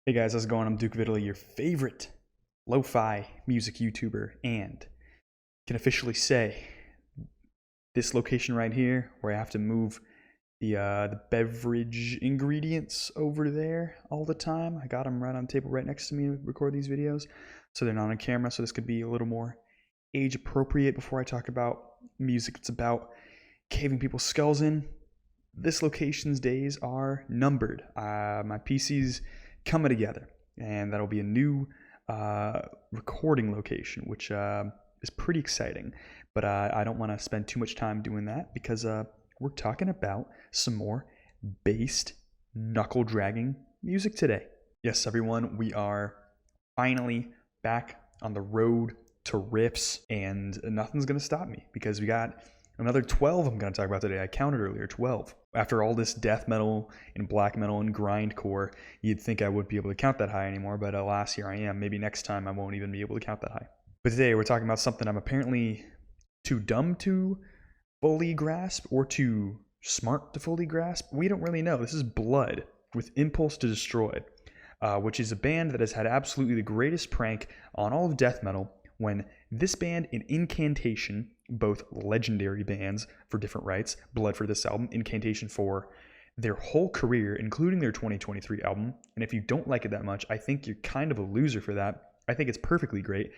Hey guys, how's it going? I'm Duke of Italy, your favorite lo-fi music YouTuber, and can officially say this location right here, where I have to move the beverage ingredients over there all the time. I got them right on the table right next to me to record these videos, so they're not on camera. So this could be a little more age appropriate. Before I talk about music, it's about caving people's skulls in. This location's days are numbered. My PC's coming together, and that'll be a new recording location, which is pretty exciting. But I don't want to spend too much time doing that because we're talking about some more based knuckle dragging music today. Yes, everyone, we are finally back on the road to Riffs, and nothing's gonna stop me because we got another 12 I'm going to talk about today. I counted earlier, 12. After all this death metal and black metal and grindcore, you'd think I wouldn't be able to count that high anymore, but alas, here I am. Maybe next time I won't even be able to count that high. But today we're talking about something I'm apparently too dumb to fully grasp or too smart to fully grasp. We don't really know. This is Blood with Impulse to Destroy, which is a band that has had absolutely the greatest prank on all of death metal when this band and Incantation, both legendary bands for different rights, Blood for this album, Incantation for their whole career, including their 2023 album. And if you don't like it that much, I think you're kind of a loser for that. I think it's perfectly great.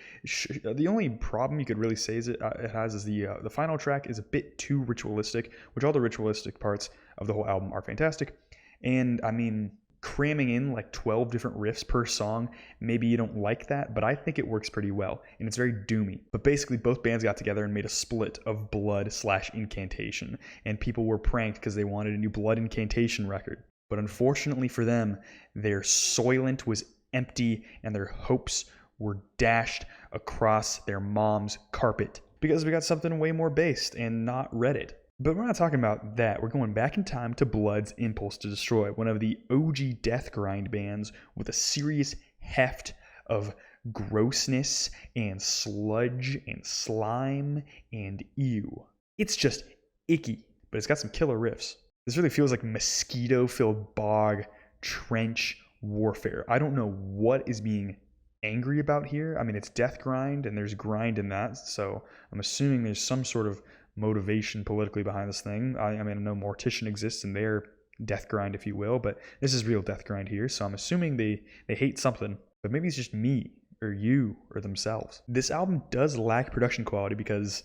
The only problem you could really say is it has is the final track is a bit too ritualistic, which all the ritualistic parts of the whole album are fantastic. And I mean, cramming in like 12 different riffs per song, maybe you don't like that, but I think it works pretty well, and it's very doomy. But basically both bands got together and made a split of Blood/Incantation, and people were pranked because they wanted a new Blood Incantation record. But unfortunately for them, their Soylent was empty and their hopes were dashed across their mom's carpet because we got something way more based and not Reddit. But we're not talking about that. We're going back in time to Blood's Impulse to Destroy, one of the OG death grind bands with a serious heft of grossness and sludge and slime and ew. It's just icky, but it's got some killer riffs. This really feels like mosquito-filled bog trench warfare. I don't know what is being angry about here. I mean, it's death grind and there's grind in that, so I'm assuming there's some sort of motivation politically behind this thing. I mean, I know Mortician exists in their death grind, if you will, but this is real death grind here, so I'm assuming they hate something, but maybe it's just me or you or themselves. This album does lack production quality because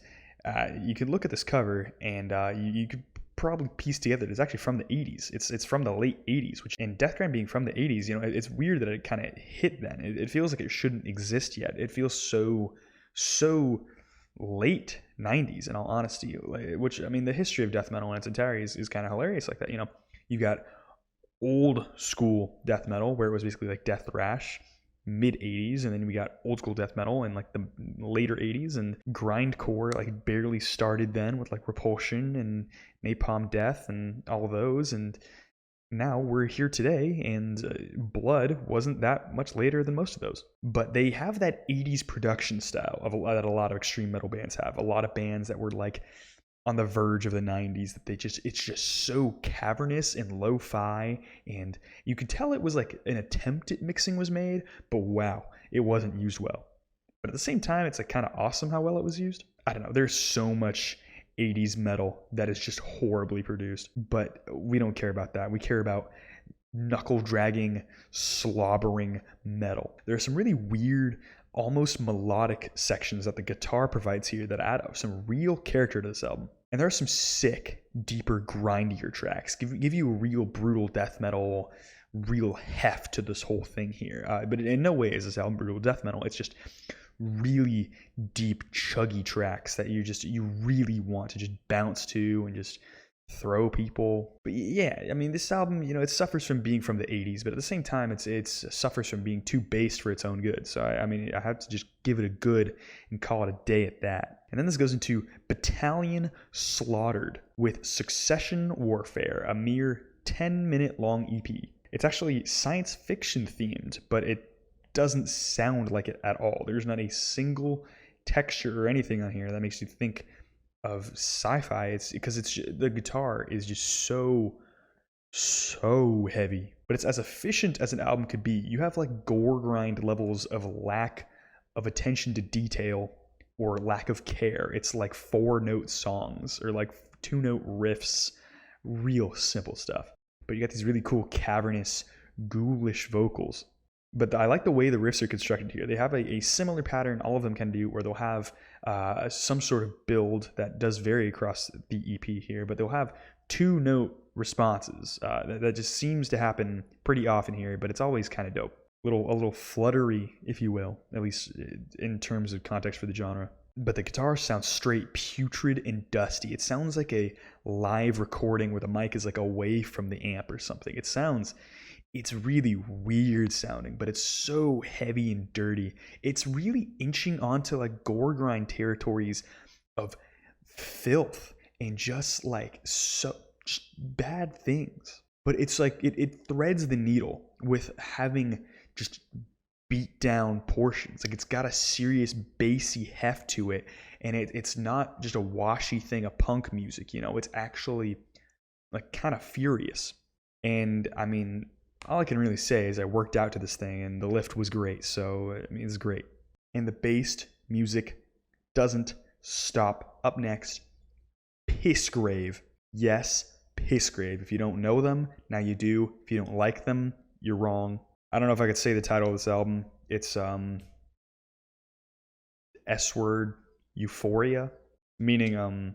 you could look at this cover and you could probably piece together it's actually from the 80s. It's from the late 80s, which, and death grind being from the 80s, you know, it's weird that it kind of hit then. It feels like it shouldn't exist yet. It feels so late 90s, in all honesty, which, I mean, the history of death metal in its entirety is kind of hilarious like that. You know, you got old school death metal where it was basically like death thrash, mid 80s, and then we got old school death metal in like the later 80s, and grindcore like barely started then with like Repulsion and Napalm Death and all of those, and now we're here today, and Blood wasn't that much later than most of those. But they have that 80s production style that a lot of extreme metal bands have. A lot of bands that were like on the verge of the 90s, that it's just so cavernous and lo-fi, and you could tell it was like an attempt at mixing was made, but wow, it wasn't used well. But at the same time, it's like kind of awesome how well it was used. I don't know, there's so much 80s metal that is just horribly produced, but we don't care about that. We care about knuckle dragging, slobbering metal. There are some really weird, almost melodic sections that the guitar provides here that add some real character to this album. And there are some sick, deeper, grindier tracks. Give you a real brutal death metal, real heft to this whole thing here. But in no way is this album brutal death metal. It's just really deep, chuggy tracks that you really want to just bounce to and just throw people. But yeah, I mean, this album, you know, it suffers from being from the 80s, but at the same time, it suffers from being too based for its own good. So I mean, I have to just give it a good and call it a day at that. And then this goes into Battalion Slaughtered with Succession Warfare, a mere 10-minute long EP. It's actually science fiction themed, but it doesn't sound like it at all. There's not a single texture or anything on here that makes you think of sci-fi. It's because the guitar is just so heavy. but it's as efficient as an album could be. You have like gore grind levels of lack of attention to detail or lack of care. It's like 4-note songs or like 2-note riffs, real simple stuff. But you got these really cool cavernous, ghoulish vocals. But I like the way the riffs are constructed here. They have a similar pattern, all of them can do, where they'll have some sort of build that does vary across the EP here, but they'll have 2-note responses. That just seems to happen pretty often here, but it's always kind of dope. A little fluttery, if you will, at least in terms of context for the genre. But the guitar sounds straight putrid and dusty. It sounds like a live recording where the mic is like away from the amp or something. It's really weird sounding, but it's so heavy and dirty. It's really inching onto like gore grind territories of filth and just like so bad things. But it's like it threads the needle with having just beat down portions. Like it's got a serious bassy heft to it, and it's not just a washy thing of punk music, you know. It's actually like kind of furious. And I mean, all I can really say is I worked out to this thing and the lift was great. So I mean, it's great. And the bass music doesn't stop. Up next, Pissgrave. Yes, Pissgrave. If you don't know them, now you do. If you don't like them, you're wrong. I don't know if I could say the title of this album. It's S-word Euphoria, meaning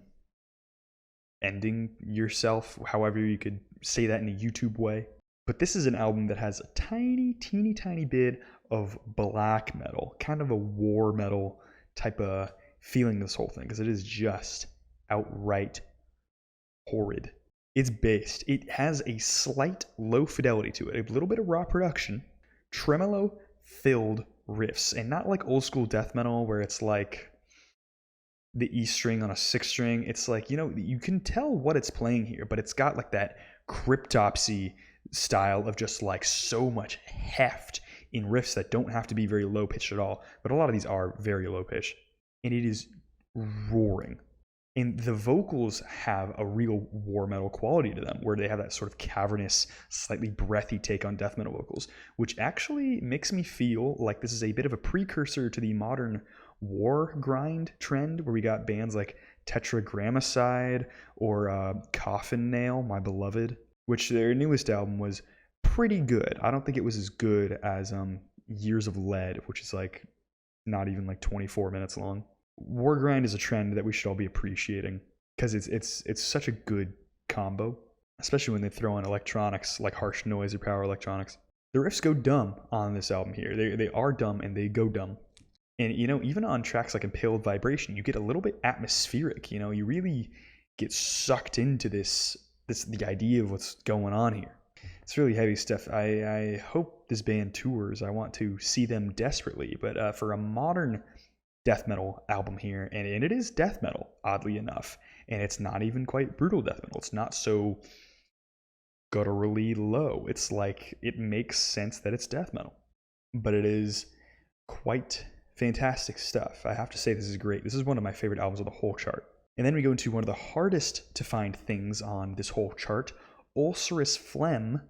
ending yourself, however you could say that in a YouTube way. But this is an album that has a teeny tiny bit of black metal, kind of a war metal type of feeling this whole thing, because it is just outright horrid. It's based. It has a slight low fidelity to it, a little bit of raw production, tremolo-filled riffs, and not like old school death metal where it's like the E string on a 6 string. It's like, you know, you can tell what it's playing here, but it's got like that cryptopsy style of just like so much heft in riffs that don't have to be very low pitched at all, but a lot of these are very low pitched, and it is roaring. And the vocals have a real war metal quality to them, where they have that sort of cavernous, slightly breathy take on death metal vocals, which actually makes me feel like this is a bit of a precursor to the modern war grind trend, where we got bands like Tetragrammaticide or Coffin Nail, my beloved, which their newest album was pretty good. I don't think it was as good as Years of Lead, which is like not even like 24 minutes long. War grind is a trend that we should all be appreciating, because it's such a good combo, especially when they throw in electronics like harsh noise or power electronics. The riffs go dumb on this album here. They are dumb and they go dumb. And you know, even on tracks like Impaled Vibration, you get a little bit atmospheric. You know, you really get sucked into the idea of what's going on here. It's really heavy stuff. I hope this band tours. I want to see them desperately. But for a modern death metal album here, and it is death metal, oddly enough, and it's not even quite brutal death metal. It's not so gutturally low. It's like, it makes sense that it's death metal, but it is quite fantastic stuff. I have to say, this is great. This is one of my favorite albums of the whole chart. And then we go into one of the hardest to find things on this whole chart, Ulcerous Phlegm,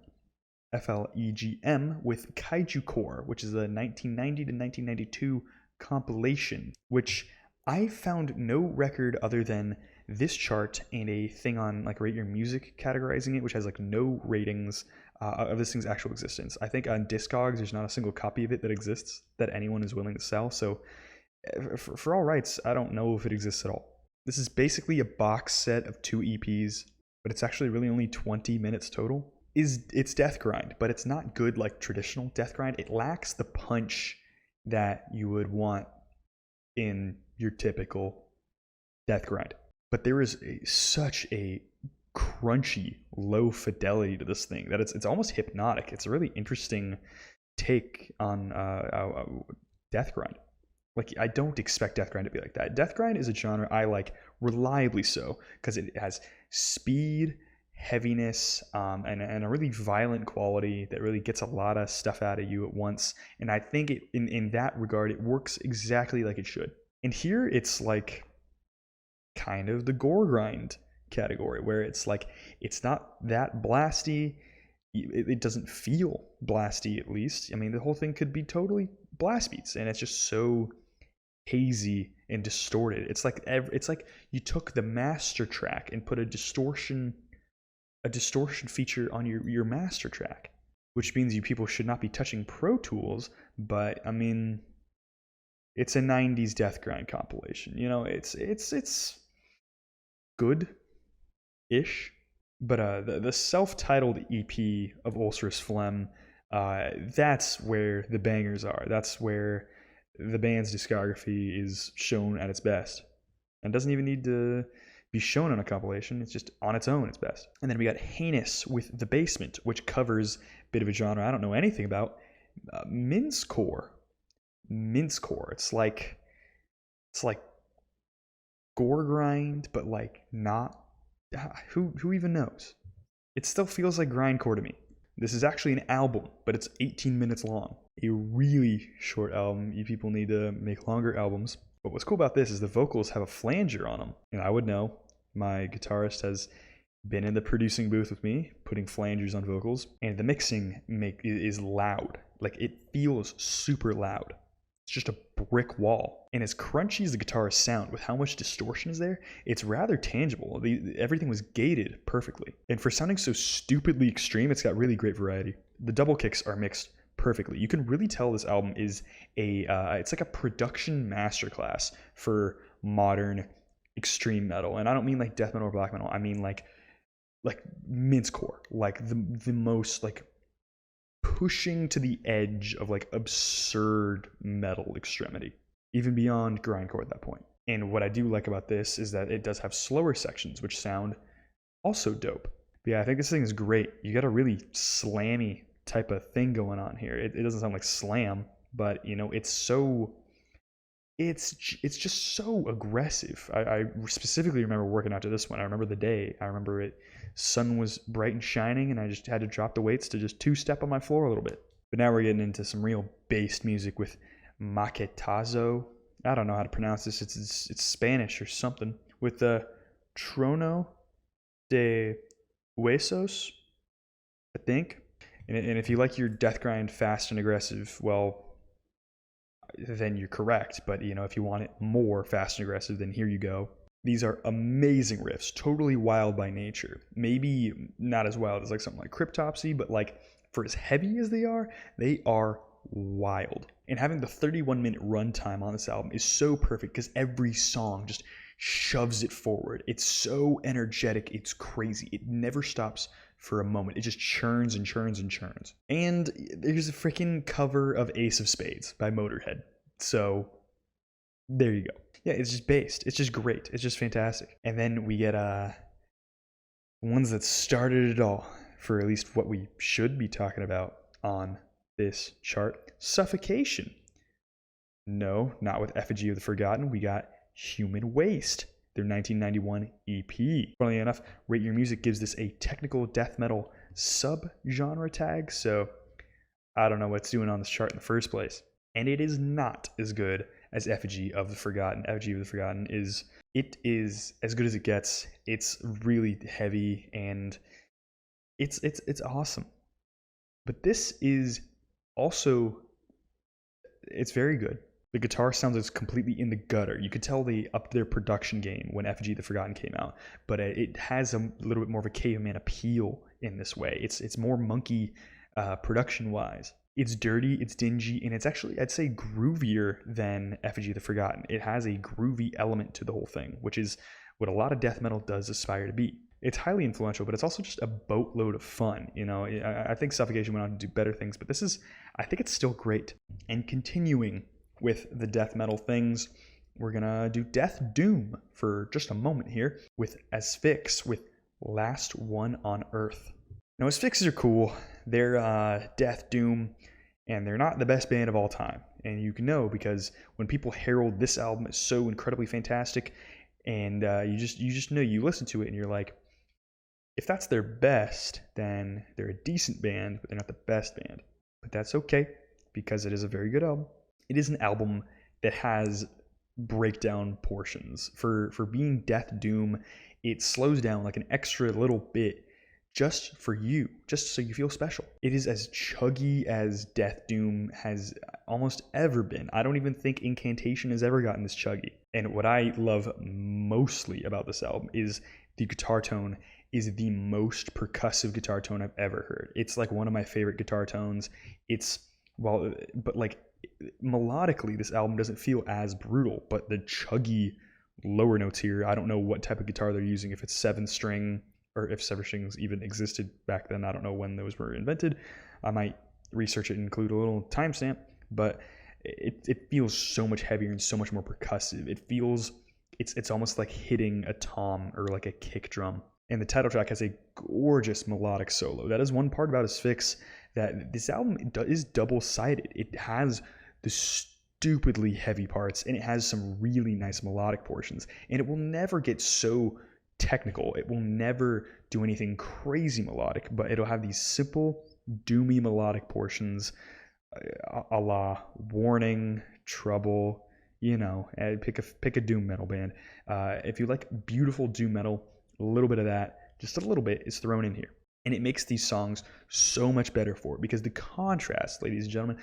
Flegm, with Kaiju Core, which is a 1990 to 1992 compilation, which I found no record other than this chart and a thing on like Rate Your Music categorizing it, which has like no ratings of this thing's actual existence. I think on Discogs there's not a single copy of it that exists that anyone is willing to sell. So for all rights, I don't know if it exists at all. This is basically a box set of 2 EPs, but it's actually really only 20 minutes total. It's death grind, but it's not good like traditional death grind. It lacks the punch that you would want in your typical death grind. But there is such a crunchy, low fidelity to this thing that it's almost hypnotic. It's a really interesting take on death grind. Like, I don't expect death grind to be like that. Death grind is a genre I like reliably so, because it has speed, heaviness, and a really violent quality that really gets a lot of stuff out of you at once. And I think in that regard, it works exactly like it should. And here it's like kind of the gore grind category, where it's like, it's not that blasty, it doesn't feel blasty, at least. I mean, the whole thing could be totally blast beats, and it's just so hazy and distorted. It's like you took the master track and put a distortion feature on your master track, which means you people should not be touching Pro Tools. But I mean, it's a 90s death grind compilation. You know, it's good ish. But the self-titled EP of Ulcerous Phlegm, that's where the bangers are. That's where the band's discography is shown at its best. And doesn't even need to be shown on a compilation. It's just on its own, its best. And then we got Heinous with The Basement, which covers a bit of a genre I don't know anything about. Mincecore. It's like gore grind, but like not. Who even knows? It still feels like grindcore to me. This is actually an album, but it's 18 minutes long. A really short album. You people need to make longer albums. But what's cool about this is the vocals have a flanger on them. And I would know. My guitarist has been in the producing booth with me, putting flangers on vocals. And the mixing is loud. Like, it feels super loud. It's just a brick wall. And as crunchy as the guitars sound, with how much distortion is there, it's rather tangible. Everything was gated perfectly. And for sounding so stupidly extreme, it's got really great variety. The double kicks are mixed perfectly. You can really tell this album is it's like a production masterclass for modern extreme metal. And I don't mean like death metal or black metal. I mean like mincecore, like the most like pushing to the edge of like absurd metal extremity, even beyond grindcore at that point. And what I do like about this is that it does have slower sections, which sound also dope. But yeah, I think this thing is great. You got a really slammy type of thing going on here. It doesn't sound like slam, but you know, it's just so aggressive. I specifically remember working out to this one. I remember the day. I remember it. Sun was bright and shining, and I just had to drop the weights to just two-step on my floor a little bit. But now we're getting into some real bass music with Maquetazo. I don't know how to pronounce this. It's Spanish or something. With the Trono de Huesos, I think. And if you like your death grind fast and aggressive, well, then you're correct. But you know, if you want it more fast and aggressive, then here you go. These are amazing riffs, totally wild by nature. Maybe not as wild as like something like Cryptopsy, but like for as heavy as they are wild. And having the 31-minute runtime on this album is so perfect because every song just shoves it forward. It's so energetic, it's crazy. It never stops for a moment. It just churns and churns and churns. And there's a freaking cover of Ace of Spades by Motorhead. So there you go. Yeah, it's just based. It's just great. It's just fantastic. And then we get ones that started it all, for at least what we should be talking about on this chart. Suffocation. No, not with Effigy of the Forgotten. We got Human Waste, their 1991 EP. Funnily enough, Rate Your Music gives this a technical death metal sub-genre tag, so I don't know what it's doing on this chart in the first place. And it is not as good as Effigy of the Forgotten. Effigy of the Forgotten is as good as it gets. It's really heavy and it's awesome. But this is also, it's very good. The guitar sounds is completely in the gutter. You could tell they upped their production game when Effigy of the Forgotten came out, but it has a little bit more of a Caveman appeal in this way. It's more monkey production-wise. It's dirty, it's dingy, and it's actually, I'd say, groovier than Effigy of the Forgotten. It has a groovy element to the whole thing, which is what a lot of death metal does aspire to be. It's highly influential, but it's also just a boatload of fun. You know, I think Suffocation went on to do better things, but I think it's still great. And continuing with the death metal things, we're gonna do Death Doom for just a moment here with Asphyx with Last One on Earth. Now, Asphyxes are cool. They're Death Doom, and they're not the best band of all time. And you can know because when people herald this album as so incredibly fantastic, and you just know, you listen to it and you're like, if that's their best, then they're a decent band, but they're not the best band. But that's okay, because it is a very good album. It is an album that has breakdown portions. For being Death Doom, it slows down like an extra little bit just for you, just so you feel special. It is as chuggy as Death Doom has almost ever been. I don't even think Incantation has ever gotten this chuggy. And what I love mostly about this album is the guitar tone is the most percussive guitar tone I've ever heard. It's like one of my favorite guitar tones. But like melodically, this album doesn't feel as brutal, but the chuggy lower notes here, I don't know what type of guitar they're using, if it's 7-string, or if 7-strings even existed back then. I don't know when those were invented. I might research it and include a little timestamp, but it feels so much heavier and so much more percussive. It feels, it's almost like hitting a tom or like a kick drum. And the title track has a gorgeous melodic solo. That is one part about Asphyx, that this album is double-sided. It has the stupidly heavy parts, and it has some really nice melodic portions. And it will never get so technical. It will never do anything crazy melodic, but it'll have these simple, doomy melodic portions, a la Warning, Trouble, pick a doom metal band. If you like beautiful doom metal, a little bit of that, just a little bit, is thrown in here. And it makes these songs so much better for it, because the contrast, ladies and gentlemen,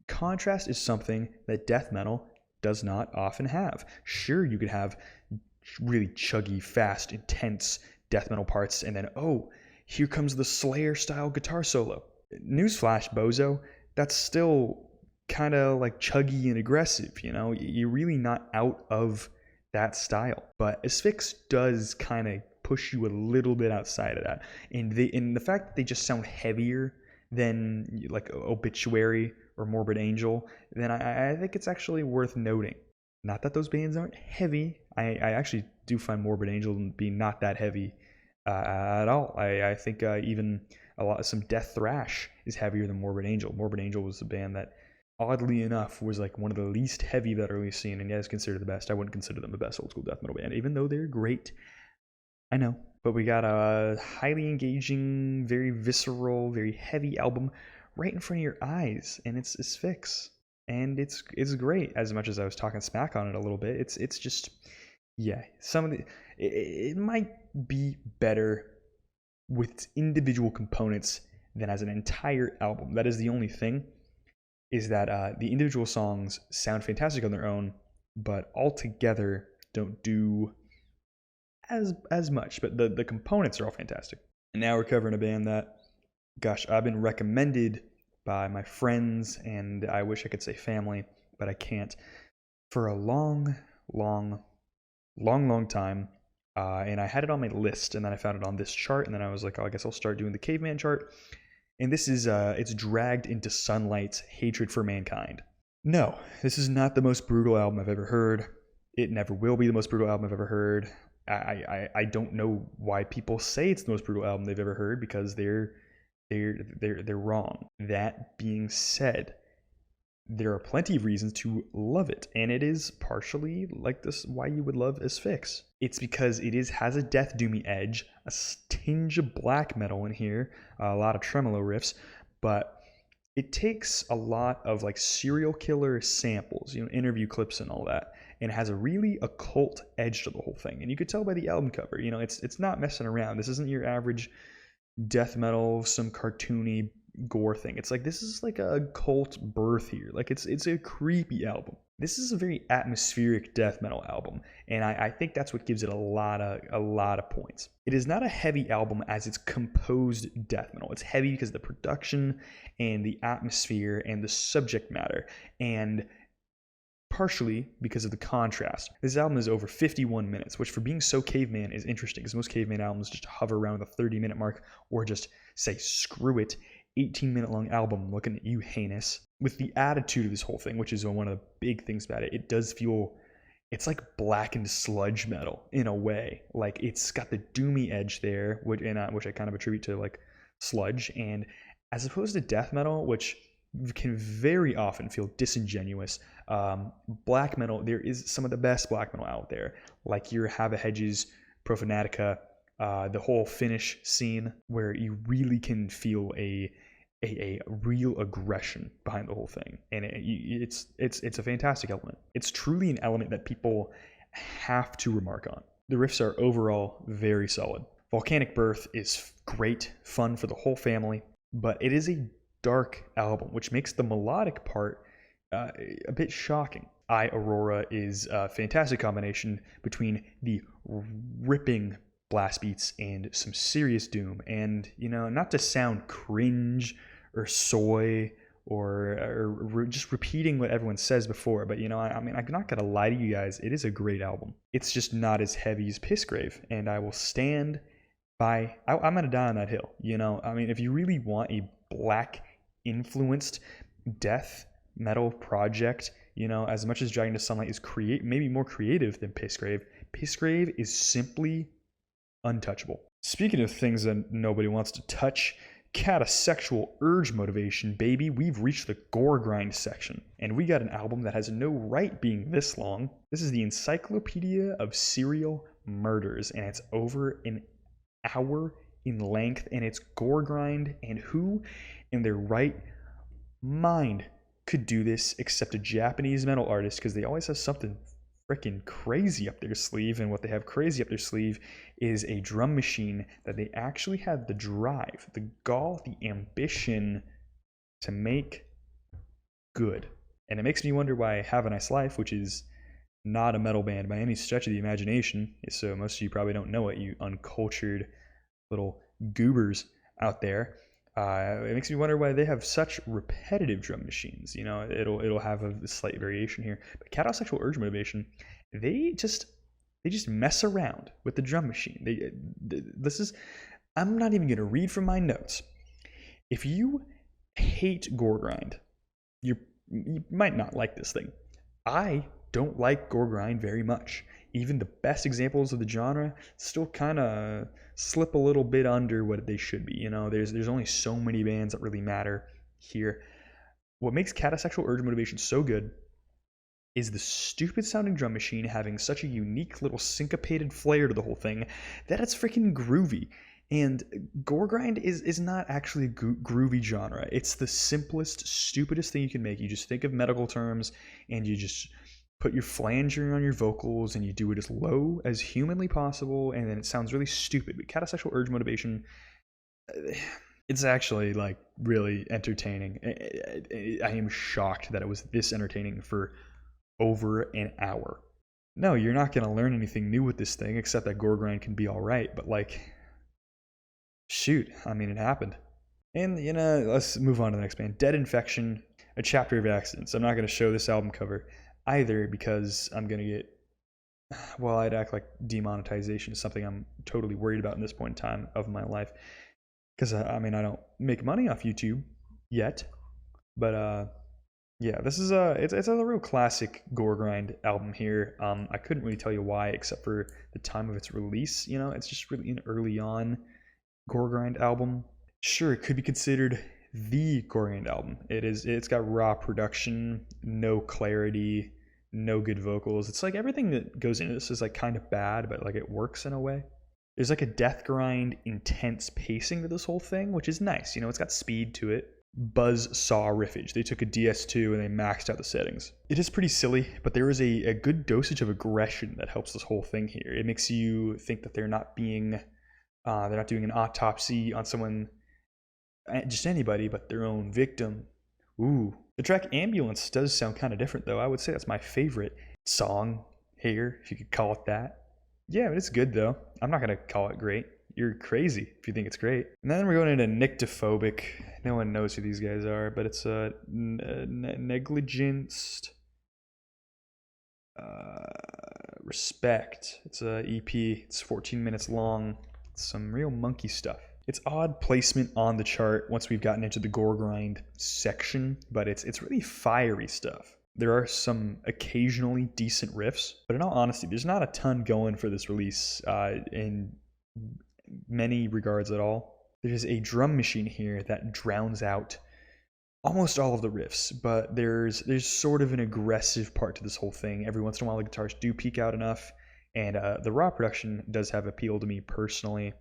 contrast is something that death metal does not often have. Sure, you could have really chuggy, fast, intense death metal parts, and then, oh, here comes the Slayer-style guitar solo. Newsflash, bozo, that's still kind of like chuggy and aggressive, You're really not out of that style. But Asphyx does kind of push you a little bit outside of that. And the fact that they just sound heavier than like Obituary or Morbid Angel, then I think it's actually worth noting. Not that those bands aren't heavy. I actually do find Morbid Angel to be not that heavy at all. I think even some death thrash is heavier than Morbid Angel. Morbid Angel was a band that, oddly enough, was like one of the least heavy that I've really seen, and yet is considered the best. I wouldn't consider them the best old school death metal band, even though they're great. I know. But we got a highly engaging, very visceral, very heavy album right in front of your eyes, and it's Asphyx. And it's great. As much as I was talking smack on it a little bit, it's just, yeah, it might be better with its individual components than as an entire album. That is the only thing, is that the individual songs sound fantastic on their own, but altogether don't do as much. But the components are all fantastic. And now we're covering a band that, gosh, I've been recommended by my friends, and I wish I could say family, but I can't, for a long time. And I had it on my list, and then I found it on this chart, and then I was like, oh, I guess I'll start doing the Caveman chart. And this is, it's Dragged into Sunlight's Hatred for Mankind. No, this is not the most brutal album I've ever heard. It never will be the most brutal album I've ever heard. I don't know why people say it's the most brutal album they've ever heard, because they're wrong. That being said, there are plenty of reasons to love it, and it is partially like this why you would love Asphyx. It's because it has a death doomy edge, a tinge of black metal in here, a lot of tremolo riffs, but it takes a lot of like serial killer samples, interview clips and all that, and has a really occult edge to the whole thing. And you could tell by the album cover, it's not messing around. This isn't your average death metal, some cartoony gore thing. It's like, this is like a cult birth here. Like it's a creepy album. This is a very atmospheric death metal album, and I think that's what gives it a lot of points. It is not a heavy album as it's composed death metal. It's heavy because of the production and the atmosphere and the subject matter, and partially because of the contrast. This album is over 51 minutes, which for being so Caveman is interesting, because most Caveman albums just hover around the 30-minute mark, or just say, screw it, 18-minute long album, looking at you, heinous. With the attitude of this whole thing, which is one of the big things about it, it does feel, it's like blackened sludge metal in a way. Like, it's got the doomy edge there, which I kind of attribute to like sludge, and as opposed to death metal, which can very often feel disingenuous. Black metal, there is some of the best black metal out there, like your Have a Hedges, Profanatica, the whole Finnish scene, where you really can feel a real aggression behind the whole thing, and it's a fantastic element. It's truly an element that people have to remark on. The riffs are overall very solid. Volcanic Birth is great fun for the whole family, but it is a dark album, which makes the melodic part a bit shocking. I Aurora is a fantastic combination between the ripping blast beats and some serious doom. And, you know, not to sound cringe or soy or just repeating what everyone says before, but, you know, I mean, I'm not going to lie to you guys. It is a great album. It's just not as heavy as Pissgrave, and I will stand by, I'm going to die on that hill, you know. I mean, if you really want a black influenced death metal project, you know, as much as Dragging to Sunlight is maybe more creative than Pissgrave, Pissgrave is simply untouchable. Speaking of things that nobody wants to touch, Catasexual Urge Motivation, baby, we've reached the gore grind section, and we got an album that has no right being this long. This is the Encyclopedia of Serial Murders, and it's over an hour in length, and it's gore grind, and who in their right mind could do this except a Japanese metal artist, because they always have something freaking crazy up their sleeve, and what they have crazy up their sleeve is a drum machine that they actually had the drive, the gall, the ambition to make good. And it makes me wonder why Have a Nice Life, which is not a metal band by any stretch of the imagination, so most of you probably don't know it, you uncultured little goobers out there. It makes me wonder why they have such repetitive drum machines. You know, it'll have a slight variation here. But Catasexual Urge Motivation, they just mess around with the drum machine. I'm not even going to read from my notes. If you hate gore grind, you might not like this thing. I don't like gore grind very much. Even the best examples of the genre still kind of slip a little bit under what they should be. You know, there's only so many bands that really matter here. What makes Catasexual Urge Motivation so good is the stupid sounding drum machine having such a unique little syncopated flair to the whole thing that it's freaking groovy. And gore grind is not actually a groovy genre. It's the simplest, stupidest thing you can make. You just think of medical terms and you just put your flanger on your vocals and you do it as low as humanly possible, and then it sounds really stupid. But Catasexual Urge Motivation, it's actually like really entertaining. I am shocked that it was this entertaining for over an hour. No, you're not going to learn anything new with this thing, except that gore grind can be all right, but like, shoot, I mean, it happened. And, you know, let's move on to the next band. Dead Infection, A Chapter of Accidents. I'm not going to show this album cover either because I'm going to get, well, I'd act like demonetization is something I'm totally worried about in this point in time of my life. Because, I mean, I don't make money off YouTube yet. But, yeah, this is it's a real classic gore grind album here. I couldn't really tell you why except for the time of its release. You know, it's just really an early on gore grind album. Sure, it could be considered the gore grind album. It's got raw production, no clarity, no good vocals. It's like everything that goes into this is like kind of bad, but like it works in a way. There's like a death grind, intense pacing to this whole thing, which is nice. You know, it's got speed to it. Buzz saw riffage. They took a DS2 and they maxed out the settings. It is pretty silly, but there is a good dosage of aggression that helps this whole thing here. It makes you think that they're not doing an autopsy on someone, just anybody, but their own victim. Ooh. The track Ambulance does sound kind of different, though. I would say that's my favorite song here, if you could call it that. Yeah, but it's good, though. I'm not going to call it great. You're crazy if you think it's great. And then we're going into Nyctophobic. No one knows who these guys are, but it's a Negligenced Respect. It's a EP. It's 14 minutes long. It's some real monkey stuff. It's odd placement on the chart once we've gotten into the gore grind section, but it's really fiery stuff. There are some occasionally decent riffs, but in all honesty, there's not a ton going for this release in many regards at all. There's a drum machine here that drowns out almost all of the riffs, but there's sort of an aggressive part to this whole thing. Every once in a while, the guitars do peak out enough, and the raw production does have appeal to me personally.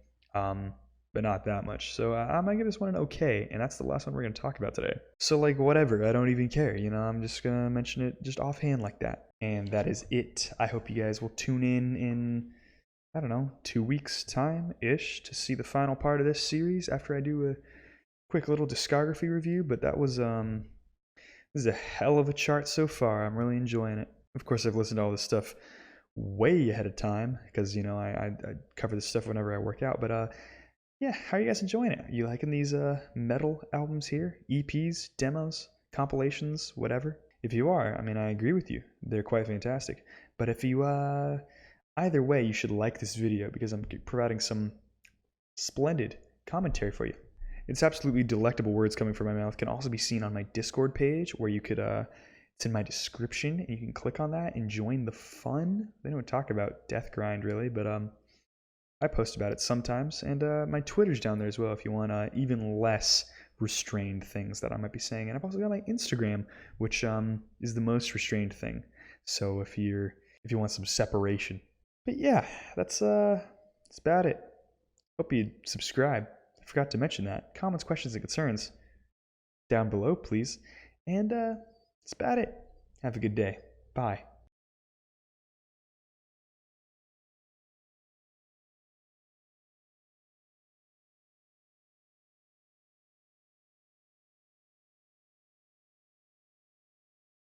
But not that much. So I might give this one an okay, and that's the last one we're going to talk about today. So like whatever, I don't even care, you know, I'm just going to mention it just offhand like that. And that is it. I hope you guys will tune in I don't know, 2 weeks time-ish to see the final part of this series after I do a quick little discography review, but that was this is a hell of a chart so far. I'm really enjoying it. Of course, I've listened to all this stuff way ahead of time because, you know, I cover this stuff whenever I work out. But yeah, how are you guys enjoying it? Are you liking these metal albums here? EPs, demos, compilations, whatever? If you are, I mean, I agree with you. They're quite fantastic. But if you, either way, you should like this video because I'm providing some splendid commentary for you. It's absolutely delectable words coming from my mouth. Can also be seen on my Discord page where you could, it's in my description and you can click on that and join the fun. They don't talk about Death Grind really, but I post about it sometimes. And my Twitter's down there as well if you want even less restrained things that I might be saying. And I've also got my Instagram, which is the most restrained thing. So if you want some separation. But yeah, that's about it. Hope you subscribe. I forgot to mention that. Comments, questions, and concerns down below, please. And that's about it. Have a good day. Bye.